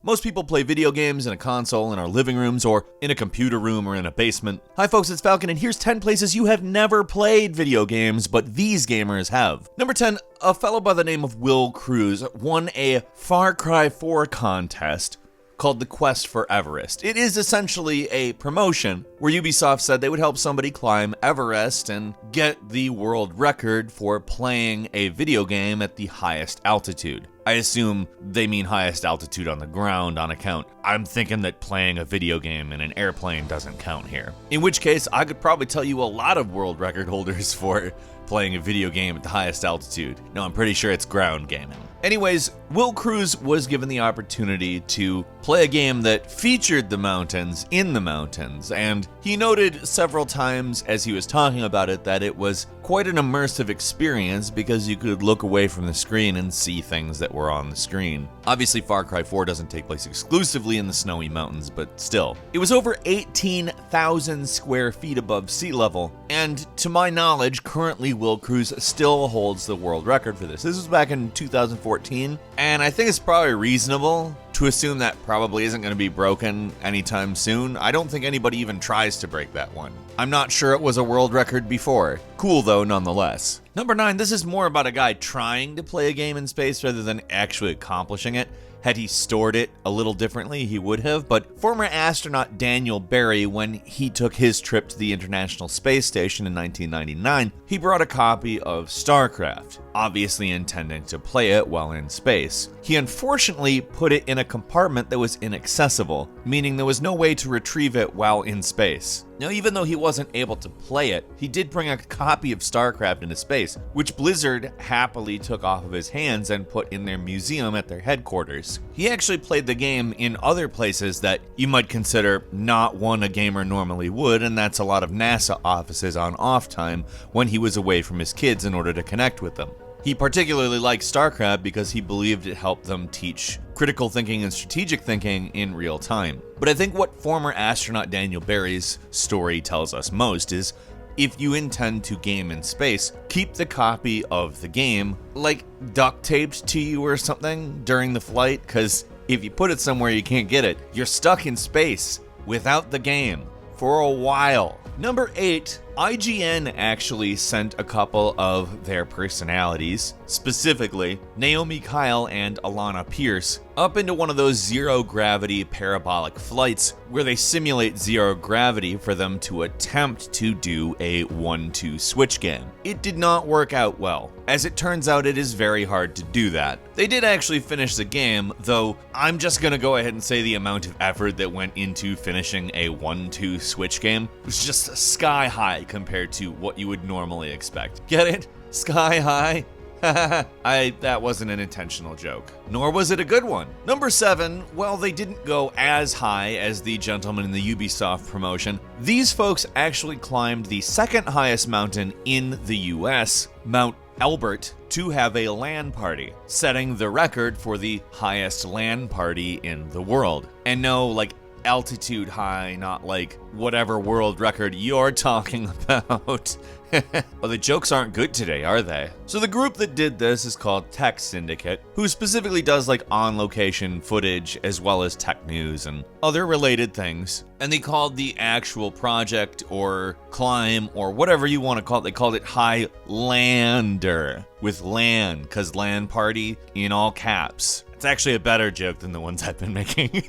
Most people play video games in a console in our living rooms or in a computer room or in a basement. Hi folks, it's Falcon and here's 10 places you have never played video games, but these gamers have. Number 10, a fellow by the name of Will Cruz won a Far Cry 4 contest called The Quest for Everest. It is essentially a promotion where Ubisoft said they would help somebody climb Everest and get the world record for playing a video game at the highest altitude. I assume they mean highest altitude on the ground on account. I'm thinking that playing a video game in an airplane doesn't count here. In which case, I could probably tell you a lot of world record holders for playing a video game at the highest altitude. No, I'm pretty sure it's ground gaming. Anyways, Will Cruz was given the opportunity to play a game that featured the mountains in the mountains, and he noted several times as he was talking about it that it was quite an immersive experience because you could look away from the screen and see things that were on the screen. Obviously, Far Cry 4 doesn't take place exclusively in the snowy mountains, but still. It was over 18,000 square feet above sea level, and to my knowledge, currently Will Cruz still holds the world record for this. This was back in 2014, and I think it's probably reasonable to assume that probably isn't going to be broken anytime soon. I don't think anybody even tries to break that one. I'm not sure it was a world record before. Cool though, nonetheless. Number 9, this is more about a guy trying to play a game in space rather than actually accomplishing it. Had he stored it a little differently, he would have, but former astronaut Daniel Barry, when he took his trip to the International Space Station in 1999, he brought a copy of StarCraft, obviously intending to play it while in space. He unfortunately put it in a compartment that was inaccessible, meaning there was no way to retrieve it while in space. Now, even though he wasn't able to play it, he did bring a copy of StarCraft into space, which Blizzard happily took off of his hands and put in their museum at their headquarters. He actually played the game in other places that you might consider not one a gamer normally would, and that's a lot of NASA offices on off time when he was away from his kids in order to connect with them. He particularly liked StarCraft because he believed it helped them teach critical thinking and strategic thinking in real time. But I think what former astronaut Daniel Barry's story tells us most is if you intend to game in space, keep the copy of the game like duct taped to you or something during the flight, because if you put it somewhere you can't get it, you're stuck in space without the game for a while. Number 8, IGN actually sent a couple of their personalities, specifically Naomi Kyle and Alana Pierce, up into one of those zero-gravity parabolic flights where they simulate zero gravity for them to attempt to do a 1-2 switch game. It did not work out well. As it turns out, it is very hard to do that. They did actually finish the game, though I'm just gonna go ahead and say the amount of effort that went into finishing a 1-2 switch game was just sky high compared to what you would normally expect. Get it? Sky high? That wasn't an intentional joke. Nor was it a good one. Number 7, well, they didn't go as high as the gentleman in the Ubisoft promotion. These folks actually climbed the second highest mountain in the US, Mount Elbert, to have a LAN party, setting the record for the highest LAN party in the world. And no, like, altitude high, not like whatever world record you're talking about. Well, the jokes aren't good today, are they? So the group that did this is called Tech Syndicate, who specifically does like on-location footage as well as tech news and other related things. And they called the actual project or climb or whatever you want to call it, they called it Highlander with LAN, because LAN party in all caps. It's actually a better joke than the ones I've been making.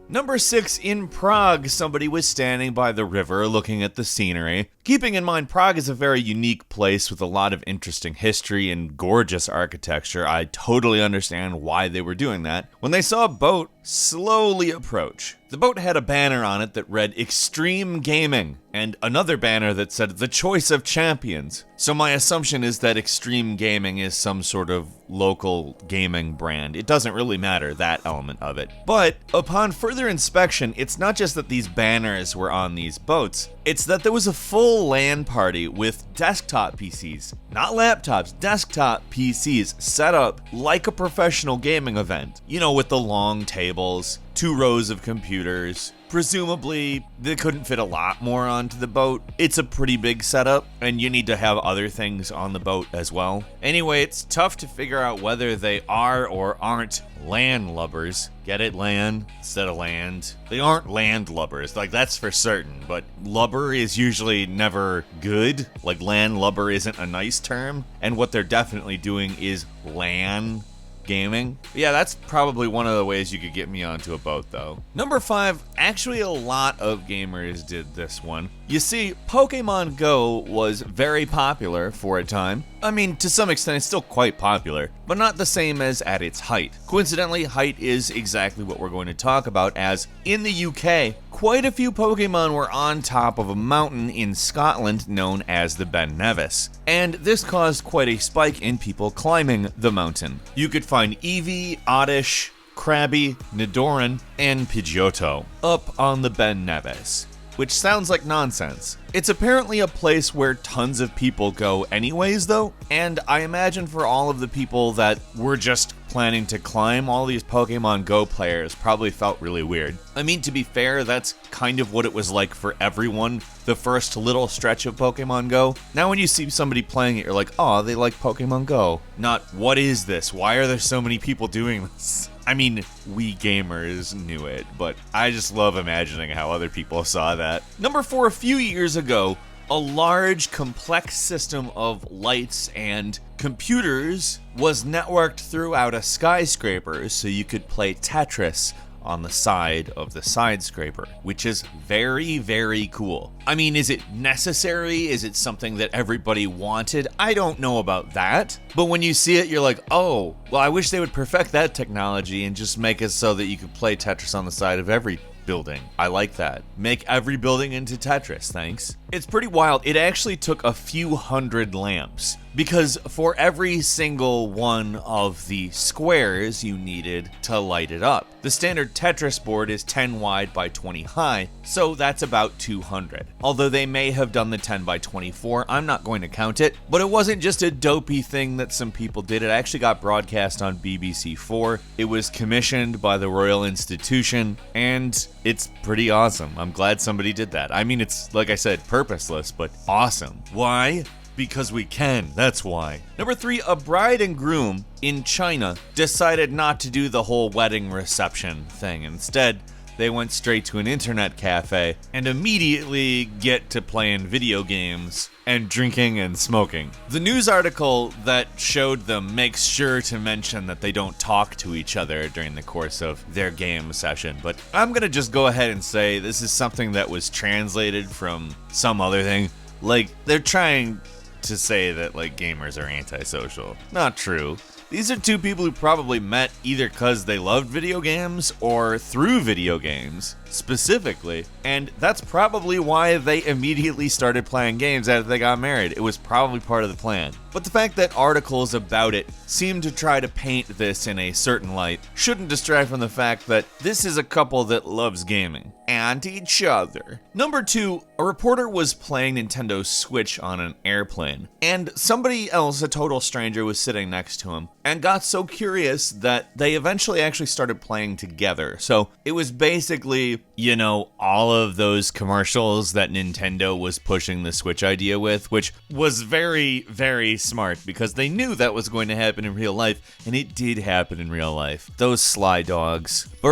Number 6, in Prague, somebody was standing by the river looking at the scenery. Keeping in mind, Prague is a very unique place with a lot of interesting history and gorgeous architecture. I totally understand why they were doing that. When they saw a boat slowly approach, the boat had a banner on it that read Extreme Gaming and another banner that said The Choice of Champions. So my assumption is that Extreme Gaming is some sort of local gaming brand. It doesn't really matter, that element of it. But upon further inspection, it's not just that these banners were on these boats, it's that there was a full LAN party with desktop PCs, not laptops, desktop PCs set up like a professional gaming event. You know, with the long tables, 2 rows of computers, presumably they couldn't fit a lot more onto the boat. It's a pretty big setup, and you need to have other things on the boat as well. Anyway, it's tough to figure out whether they are or aren't landlubbers. Get it? Land instead of land. They aren't landlubbers, like that's for certain, but lubber is usually never good. Like landlubber isn't a nice term, and what they're definitely doing is LAN gaming. Yeah, that's probably one of the ways you could get me onto a boat though. Number 5, actually a lot of gamers did this one. You see, Pokemon Go was very popular for a time. I mean, to some extent it's still quite popular, but not the same as at its height. Coincidentally, height is exactly what we're going to talk about, as in the UK, quite a few Pokemon were on top of a mountain in Scotland known as the Ben Nevis, and this caused quite a spike in people climbing the mountain. You could find Eevee, Oddish, Krabby, Nidoran, and Pidgeotto up on the Ben Nevis, which sounds like nonsense. It's apparently a place where tons of people go anyways though, and I imagine for all of the people that were just planning to climb, all these Pokemon Go players probably felt really weird. I mean, to be fair, that's kind of what it was like for everyone the first little stretch of Pokemon Go. Now when you see somebody playing it, you're like, oh, they like Pokemon Go. Not, what is this? Why are there so many people doing this? I mean, we gamers knew it, but I just love imagining how other people saw that. Number 4, a few years ago, a large, complex system of lights and computers was networked throughout a skyscraper so you could play Tetris on the side of the skyscraper, which is very, very cool. I mean, is it necessary? Is it something that everybody wanted? I don't know about that. But when you see it, you're like, oh, well, I wish they would perfect that technology and just make it so that you could play Tetris on the side of every building. I like that. Make every building into Tetris, thanks. It's pretty wild. It actually took a few hundred lamps, because for every single one of the squares you needed to light it up. The standard Tetris board is 10 wide by 20 high, so that's about 200. Although they may have done the 10 by 24, I'm not going to count it, but it wasn't just a dopey thing that some people did. It actually got broadcast on BBC4. It was commissioned by the Royal Institution, and it's pretty awesome. I'm glad somebody did that. I mean, it's, like I said, purposeless, but awesome. Why? Because we can, that's why. Number 3, a bride and groom in China decided not to do the whole wedding reception thing. Instead, they went straight to an internet cafe and immediately get to playing video games and drinking and smoking. The news article that showed them makes sure to mention that they don't talk to each other during the course of their game session, but I'm gonna just go ahead and say this is something that was translated from some other thing. Like, they're trying to say that, like, gamers are antisocial. Not true. These are two people who probably met either because they loved video games or through video games specifically, and that's probably why they immediately started playing games after they got married. It was probably part of the plan. But the fact that articles about it seem to try to paint this in a certain light shouldn't distract from the fact that this is a couple that loves gaming and each other. Number 2, a reporter was playing Nintendo Switch on an airplane, and somebody else, a total stranger, was sitting next to him and got so curious that they eventually actually started playing together. So it was basically, you know, all of those commercials that Nintendo was pushing the Switch idea with, which was very, very smart because they knew that was going to happen in real life, and it did happen in real life. Those sly dogs. But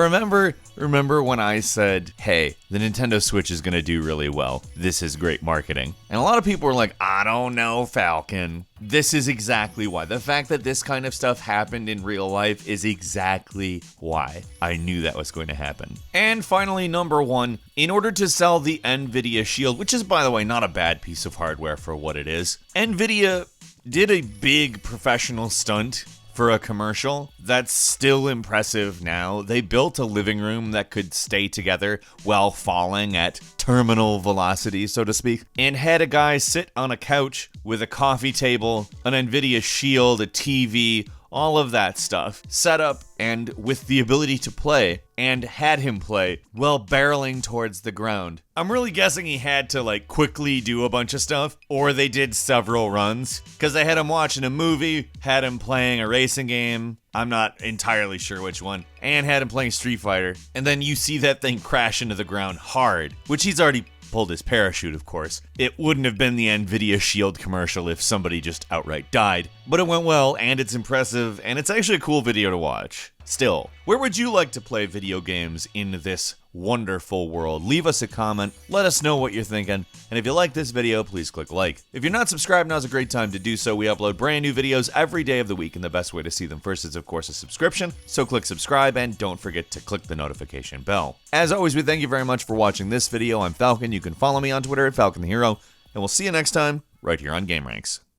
remember when I said, hey, the Nintendo Switch is going to do really well. This is great marketing. And a lot of people were like, I don't know, Falcon. This is exactly why. The fact that this kind of stuff happened in real life is exactly why I knew that was going to happen. And finally, number 1, in order to sell the Nvidia Shield, which is, by the way, not a bad piece of hardware for what it is, Nvidia did a big professional stunt for a commercial that's still impressive now. They built a living room that could stay together while falling at terminal velocity, so to speak, and had a guy sit on a couch with a coffee table, an Nvidia Shield, a TV, all of that stuff set up and with the ability to play, and had him play while barreling towards the ground. I'm really guessing he had to like quickly do a bunch of stuff, or they did several runs, because they had him watching a movie, had him playing a racing game, I'm not entirely sure which one, and had him playing Street Fighter, and then you see that thing crash into the ground hard, which he's already pulled his parachute, of course. It wouldn't have been the Nvidia Shield commercial if somebody just outright died, but it went well, and it's impressive, and it's actually a cool video to watch. Still, where would you like to play video games in this wonderful world? Leave us a comment, let us know what you're thinking, and if you like this video, please click like. If you're not subscribed, now's a great time to do so. We upload brand new videos every day of the week, and the best way to see them first is, of course, a subscription, so click subscribe, and don't forget to click the notification bell. As always, we thank you very much for watching this video. I'm Falcon. You can follow me on Twitter at Falcon the Hero, and we'll see you next time, right here on Game Ranks.